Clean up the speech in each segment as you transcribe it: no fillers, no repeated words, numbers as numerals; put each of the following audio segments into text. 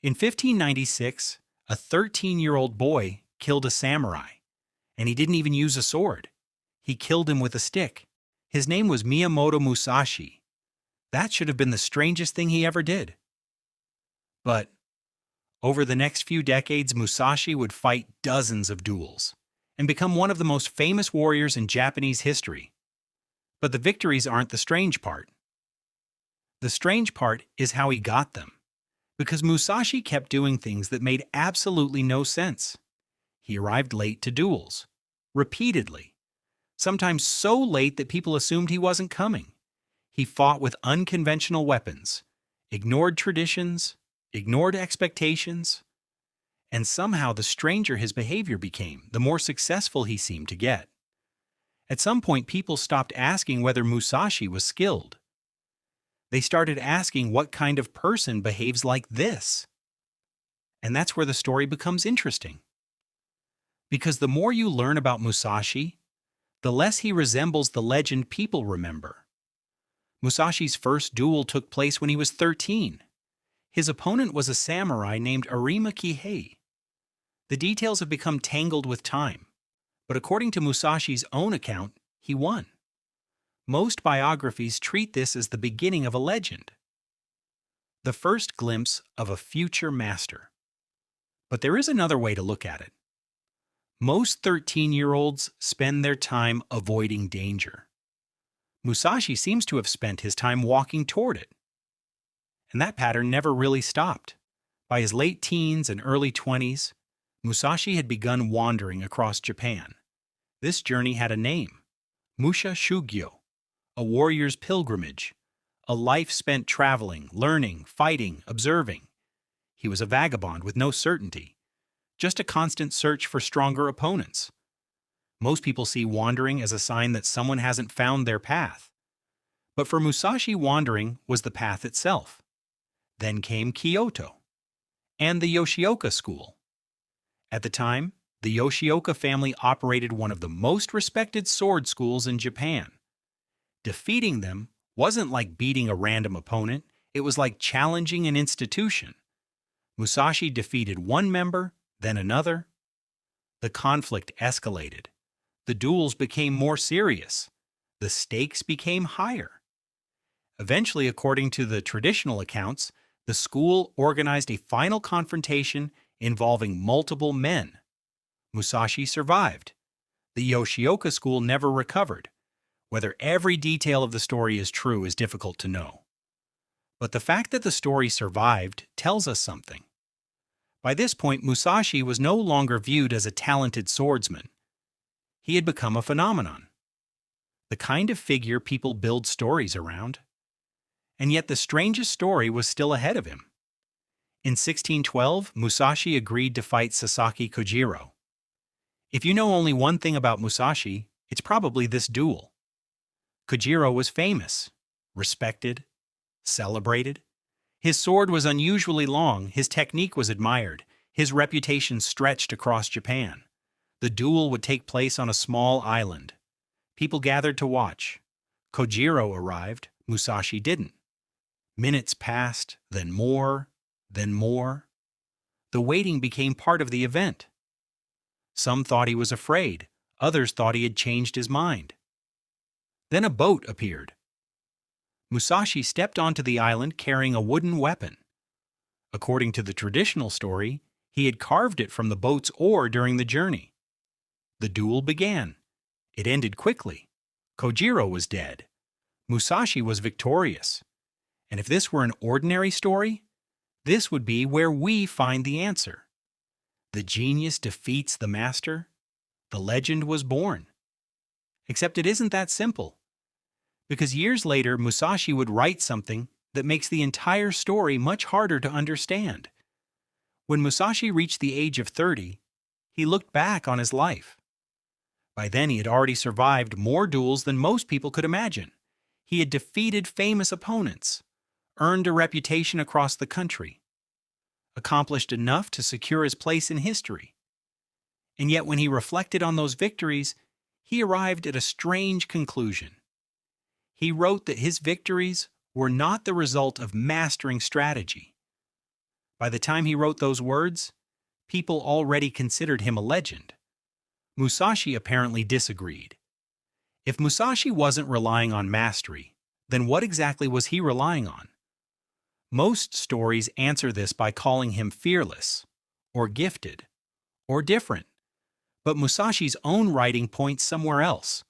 In 1596, a 13-year-old boy killed a samurai, and he didn't even use a sword. He killed him with a stick. His name was Miyamoto Musashi. That should have been the strangest thing he ever did. But over the next few decades, Musashi would fight dozens of duels and become one of the most famous warriors in Japanese history. But the victories aren't the strange part. The strange part is how he got them, because Musashi kept doing things that made absolutely no sense. He arrived late to duels, repeatedly, sometimes so late that people assumed he wasn't coming. He fought with unconventional weapons, ignored traditions, ignored expectations, and somehow the stranger his behavior became, the more successful he seemed to get. At some point, people stopped asking whether Musashi was skilled. They started asking what kind of person behaves like this. And that's where the story becomes interesting. Because the more you learn about Musashi, the less he resembles the legend people remember. Musashi's first duel took place when he was 13. His opponent was a samurai named Arima Kihei. The details have become tangled with time, but according to Musashi's own account, he won. Most biographies treat this as the beginning of a legend, the first glimpse of a future master. But there is another way to look at it. Most 13-year-olds spend their time avoiding danger. Musashi seems to have spent his time walking toward it. And that pattern never really stopped. By his late teens and early 20s, Musashi had begun wandering across Japan. This journey had a name, Musha Shugyo, a warrior's pilgrimage, a life spent traveling, learning, fighting, observing. He was a vagabond with no certainty, just a constant search for stronger opponents. Most people see wandering as a sign that someone hasn't found their path. But for Musashi, wandering was the path itself. Then came Kyoto and the Yoshioka school. At the time, the Yoshioka family operated one of the most respected sword schools in Japan. Defeating them wasn't like beating a random opponent, it was like challenging an institution. Musashi defeated one member, then another. The conflict escalated. The duels became more serious. The stakes became higher. Eventually, according to the traditional accounts, the school organized a final confrontation involving multiple men. Musashi survived. The Yoshioka school never recovered. Whether every detail of the story is true is difficult to know. But the fact that the story survived tells us something. By this point, Musashi was no longer viewed as a talented swordsman. He had become a phenomenon, the kind of figure people build stories around. And yet the strangest story was still ahead of him. In 1612, Musashi agreed to fight Sasaki Kojiro. If you know only one thing about Musashi, it's probably this duel. Kojiro was famous, respected, celebrated. His sword was unusually long, his technique was admired, his reputation stretched across Japan. The duel would take place on a small island. People gathered to watch. Kojiro arrived, Musashi didn't. Minutes passed, then more, then more. The waiting became part of the event. Some thought he was afraid, others thought he had changed his mind. Then a boat appeared. Musashi stepped onto the island carrying a wooden weapon. According to the traditional story, he had carved it from the boat's oar during the journey. The duel began. It ended quickly. Kojiro was dead. Musashi was victorious. And if this were an ordinary story, this would be where we find the answer. The genius defeats the master. The legend was born. Except it isn't that simple. Because years later, Musashi would write something that makes the entire story much harder to understand. When Musashi reached the age of 30, he looked back on his life. By then, he had already survived more duels than most people could imagine. He had defeated famous opponents, earned a reputation across the country, accomplished enough to secure his place in history. And yet, when he reflected on those victories, he arrived at a strange conclusion. He wrote that his victories were not the result of mastering strategy, By the time he wrote those words, people already considered him a legend. Musashi apparently disagreed. If Musashi wasn't relying on mastery, then what exactly was he relying on? Most stories answer this by calling him fearless, or gifted, or different. But Musashi's own writing points somewhere else.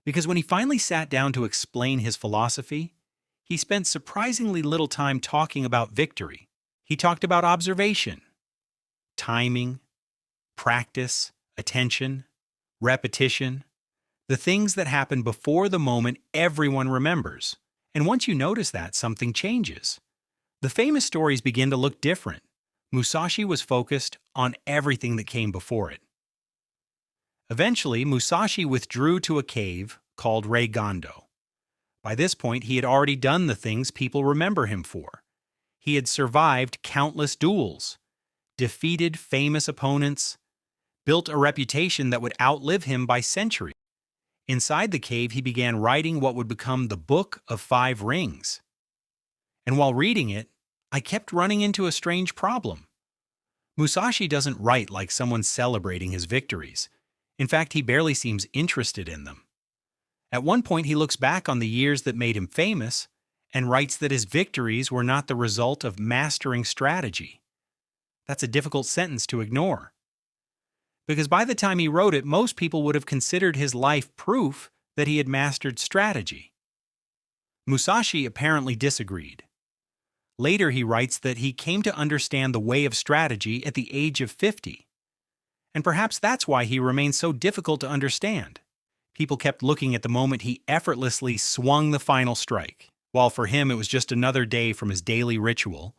Because when he finally sat down to explain his philosophy, he spent surprisingly little time talking about victory. He talked about observation, timing, practice, attention, repetition, the things that happen before the moment everyone remembers. And once you notice that, something changes. The famous stories begin to look different. Musashi was focused on everything that came before it. Eventually, Musashi withdrew to a cave called Reigondo. By this point, he had already done the things people remember him for. He had survived countless duels, defeated famous opponents, built a reputation that would outlive him by centuries. Inside the cave, he began writing what would become the Book of Five Rings. And while reading it, I kept running into a strange problem. Musashi doesn't write like someone celebrating his victories. In fact, he barely seems interested in them. At one point, he looks back on the years that made him famous and writes that his victories were not the result of mastering strategy. That's a difficult sentence to ignore. Because by the time he wrote it, most people would have considered his life proof that he had mastered strategy. Musashi apparently disagreed. Later, he writes that he came to understand the way of strategy at the age of 50. And perhaps that's why he remained so difficult to understand. People kept looking at the moment he effortlessly swung the final strike. While for him it was just another day from his daily ritual,